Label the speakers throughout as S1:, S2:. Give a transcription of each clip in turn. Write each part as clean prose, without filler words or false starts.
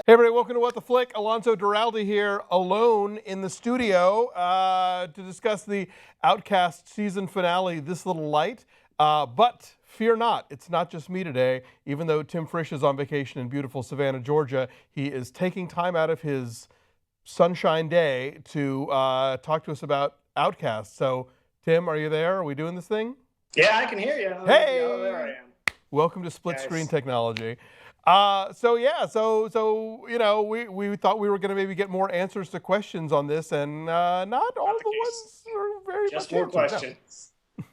S1: Hey everybody, welcome to What the Flick. Alonso Duralde here, alone in the studio to discuss the Outcast season finale, This Little Light. But fear not, it's not just me today. Even though Tim Frisch is on vacation in beautiful Savannah, Georgia, he is taking time out of his sunshine day to talk to us about Outcast. So, Tim, are you there? Are we doing this thing?
S2: Yeah, I can hear you.
S1: Hey!
S2: Oh, there I am.
S1: Welcome to split
S2: Guys.
S1: screen technology. So you know, we thought we were going to maybe get more answers to questions on this, and not all the ones are very
S2: just
S1: much
S2: more
S1: answered,
S2: questions. No.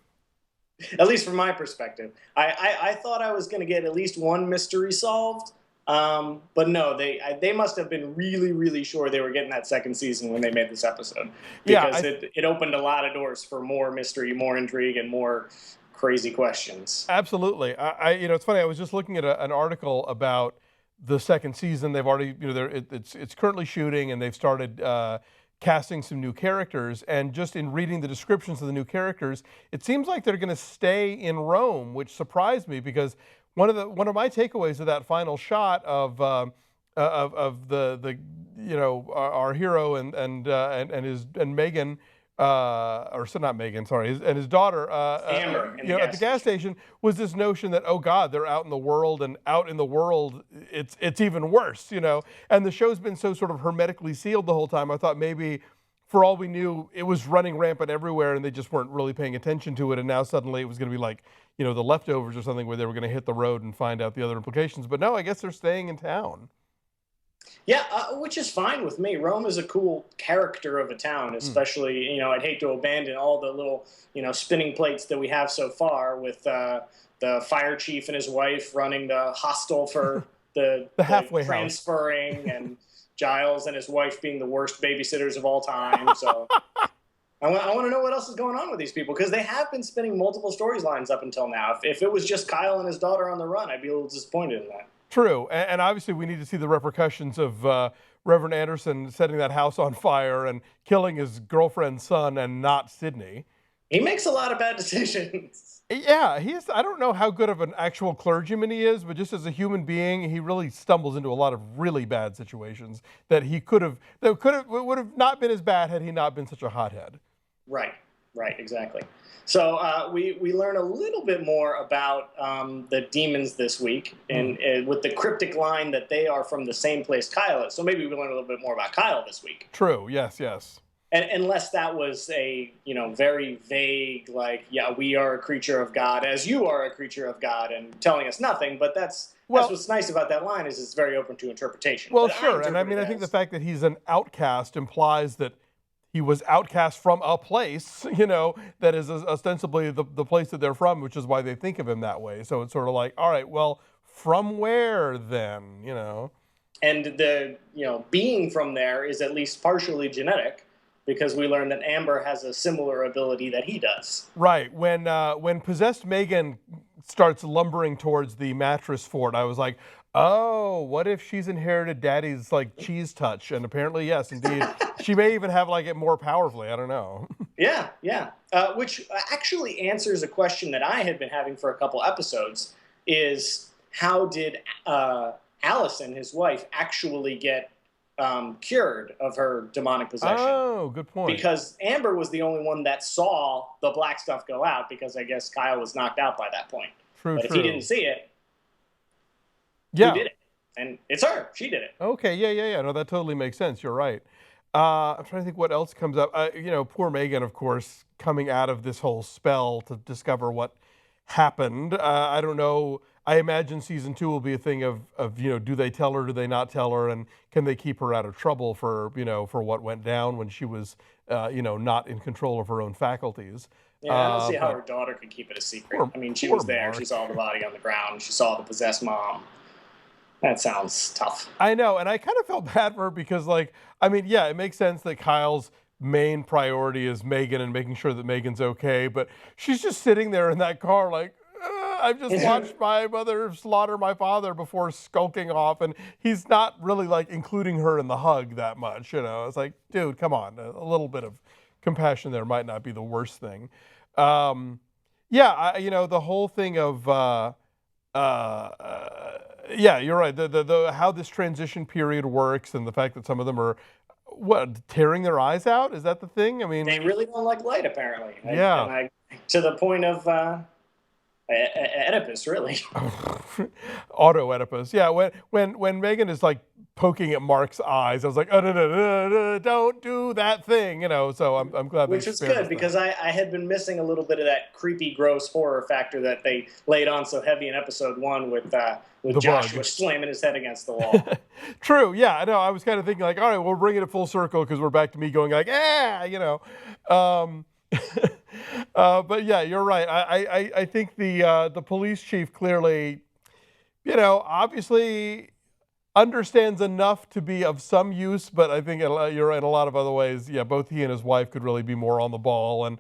S2: At least from my perspective, I thought I was going to get at least one mystery solved, but no, they must have been really sure they were getting that second season when they made this episode, because it opened a lot of doors for more mystery, more intrigue, and more crazy questions.
S1: Absolutely. You know, it's funny. I was just looking at an article about the second season. They've already, you know, it's currently shooting, and they've started casting some new characters. And just in reading the descriptions of the new characters, it seems like they're going to stay in Rome, which surprised me because one of my takeaways of that final shot of the you know, our hero and Megan. Or so not Megan, sorry, and his daughter,
S2: Amber,
S1: you know, at the gas station, was this notion that, oh God, they're out in the world, and out in the world, it's even worse, you know. And the show's been so sort of hermetically sealed the whole time. I thought maybe, for all we knew, it was running rampant everywhere, and they just weren't really paying attention to it. And now suddenly it was going to be like, you know, The Leftovers or something, where they were going to hit the road and find out the other implications. But no, I guess they're staying in town.
S2: Yeah, which is fine with me. Rome is a cool character of a town, especially, you know, I'd hate to abandon all the little, you know, spinning plates that we have so far with the fire chief and his wife running the hostel for the
S1: halfway
S2: transferring house. And Giles and his wife being the worst babysitters of all time. So I want to know what else is going on with these people, because they have been spinning multiple storylines up until now. If it was just Kyle and his daughter on the run, I'd be a little disappointed in that.
S1: True, and obviously we need to see the repercussions of Reverend Anderson setting that house on fire and killing his girlfriend's son and not Sidney.
S2: He makes a lot of bad decisions.
S1: Yeah, I don't know how good of an actual clergyman he is, but just as a human being, he really stumbles into a lot of really bad situations that would have not been as bad had he not been such a hothead.
S2: Right, exactly. So we learn a little bit more about the demons this week, and with the cryptic line that they are from the same place Kyle is. So maybe we learn a little bit more about Kyle this week.
S1: True. Yes.
S2: And unless that was a, you know, very vague, like, yeah, we are a creature of God as you are a creature of God, and telling us nothing. But that's what's nice about that line, is it's very open to interpretation.
S1: Well, sure. And I mean, I think the fact that he's an outcast implies that he was outcast from a place, you know, that is ostensibly the place that they're from, which is why they think of him that way. So it's sort of like, all right, well, from where then, you know?
S2: And the, you know, being from there is at least partially genetic, because we learned that Amber has a similar ability that he does.
S1: Right. When possessed Megan starts lumbering towards the mattress fort, I was like, oh, what if she's inherited Daddy's, like, cheese touch? And apparently, yes, indeed. She may even have, like, it more powerfully. I don't know.
S2: Yeah. Which actually answers a question that I had been having for a couple episodes, is how did Allison, his wife, actually get cured of her demonic possession?
S1: Oh, good point.
S2: Because Amber was the only one that saw the black stuff go out, because I guess Kyle was knocked out by that point. But if he didn't see it, who did it? And it's her. She did it.
S1: Okay, yeah. No, that totally makes sense. You're right. I'm trying to think what else comes up. You know, poor Megan, of course, coming out of this whole spell to discover what happened. I don't know. I imagine season 2 will be a thing of, you know, do they tell her, do they not tell her, and can they keep her out of trouble for, you know, for what went down when she was, you know, not in control of her own faculties.
S2: Yeah, I don't see how her daughter could keep it a secret. I mean, she was there. Mark. She saw the body on the ground. She saw the possessed mom. That sounds tough.
S1: I know, and I kind of felt bad for her because, like, I mean, yeah, it makes sense that Kyle's main priority is Megan and making sure that Megan's okay, but she's just sitting there in that car like, I've just watched my mother slaughter my father before skulking off, and he's not really, like, including her in the hug that much, you know. It's like, dude, come on, a little bit of compassion there might not be the worst thing. Yeah, you know, the whole thing of Yeah, you're right. The how this transition period works and the fact that some of them are tearing their eyes out. Is that the thing? I mean,
S2: They really don't like light, apparently,
S1: yeah.
S2: to the point of Oedipus, really.
S1: Auto Oedipus. Yeah, when Megan is like poking at Mark's eyes, I was like, oh no, no, no, no, don't do that thing, you know. So I'm glad they
S2: Which was
S1: spared
S2: good
S1: us
S2: because
S1: that.
S2: I had been missing a little bit of that creepy, gross horror factor that they laid on so heavy in episode 1 with
S1: The
S2: Joshua
S1: bug.
S2: slamming his head against the wall.
S1: True. Yeah, I know. I was kind of thinking like, all right, we'll bring it full circle because we're back to me going like, you know. Um, but yeah, you're right. I think the police chief clearly, you know, obviously understands enough to be of some use, but I think you're right in a lot of other ways. Yeah, both he and his wife could really be more on the ball, and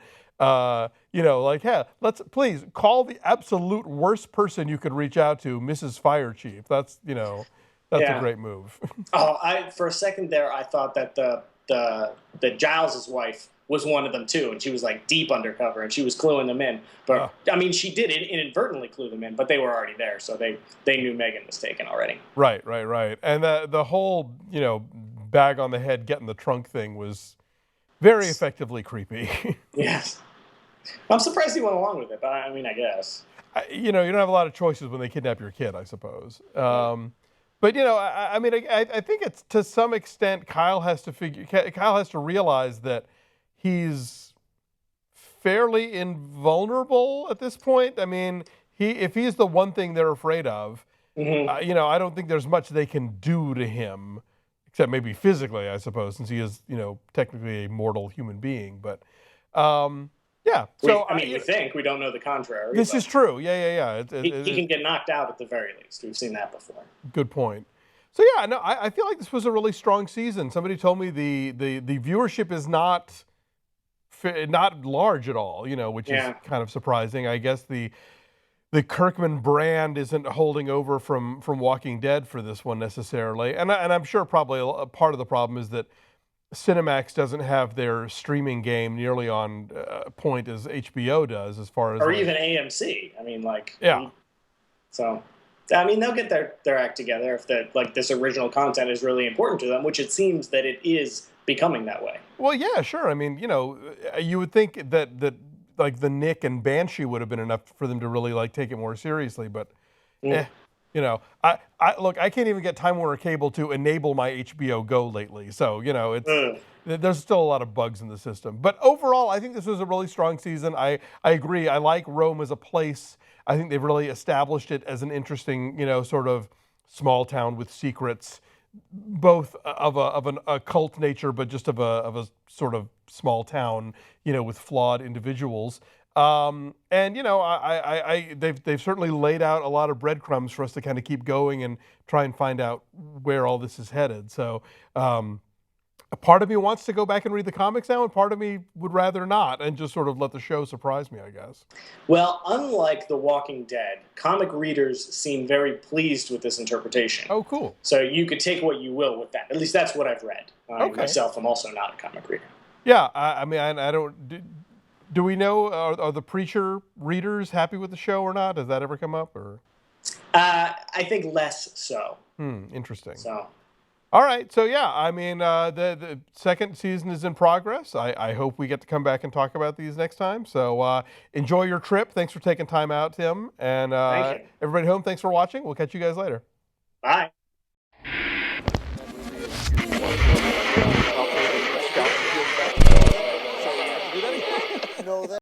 S1: you know, like, yeah, let's please call the absolute worst person you could reach out to, Mrs. Fire Chief. That's, you know, that's a
S2: Yeah.
S1: great move.
S2: Oh, for a second there, I thought that the Giles's wife was one of them too, and she was like deep undercover, and she was cluing them in. But I mean, she did inadvertently clue them in, but they were already there, so they knew Megan was taken already.
S1: Right, right, right. And the whole, you know, bag on the head getting the trunk thing was very effectively creepy.
S2: Yes, I'm surprised he went along with it, but I mean, I guess.
S1: You know, you don't have a lot of choices when they kidnap your kid, I suppose. But you know, I mean, I think it's to some extent Kyle has to realize that he's fairly invulnerable at this point. I mean, if he's the one thing they're afraid of,
S2: Mm-hmm.
S1: you know, I don't think there's much they can do to him, except maybe physically, I suppose, since he is, you know, technically a mortal human being. But yeah, so
S2: I mean, we think we don't know the contrary.
S1: this is true. Yeah.
S2: He can get knocked out at the very least. We've seen that before.
S1: Good point. So yeah, no, I feel like this was a really strong season. Somebody told me the viewership is not large at all, you know, which is kind of surprising. I guess the Kirkman brand isn't holding over from Walking Dead for this one necessarily, and I'm sure probably a part of the problem is that Cinemax doesn't have their streaming game nearly on point as HBO does, as far as
S2: or even AMC. I mean, like,
S1: yeah.
S2: So, I mean, they'll get their act together if this original content is really important to them, which it seems that it is becoming that way.
S1: Well, yeah, sure. I mean, you know, you would think that like the Nick and Banshee would have been enough for them to really like take it more seriously, but you know, look, I can't even get Time Warner Cable to enable my HBO Go lately, so you know, there's still a lot of bugs in the system. But overall, I think this was a really strong season. I agree. I like Rome as a place. I think they've really established it as an interesting, you know, sort of small town with secrets, both of an occult nature, but just of a sort of small town, you know, with flawed individuals. And you know, they've certainly laid out a lot of breadcrumbs for us to kind of keep going and try and find out where all this is headed. So, a part of me wants to go back and read the comics now, and part of me would rather not, and just sort of let the show surprise me, I guess.
S2: Well, unlike The Walking Dead, comic readers seem very pleased with this interpretation.
S1: Oh, cool.
S2: So you could take what you will with that. At least that's what I've read.
S1: Okay.
S2: Myself, I'm also not a comic reader.
S1: Yeah, I mean, I don't. Do we know, are the Preacher readers happy with the show or not? Does that ever come up? Or
S2: I think less so.
S1: Interesting.
S2: So,
S1: all right. So yeah, I mean, the second season is in progress. I hope we get to come back and talk about these next time. So enjoy your trip. Thanks for taking time out, Tim. And
S2: thank you.
S1: Everybody home, thanks for watching. We'll catch you guys later.
S2: Bye.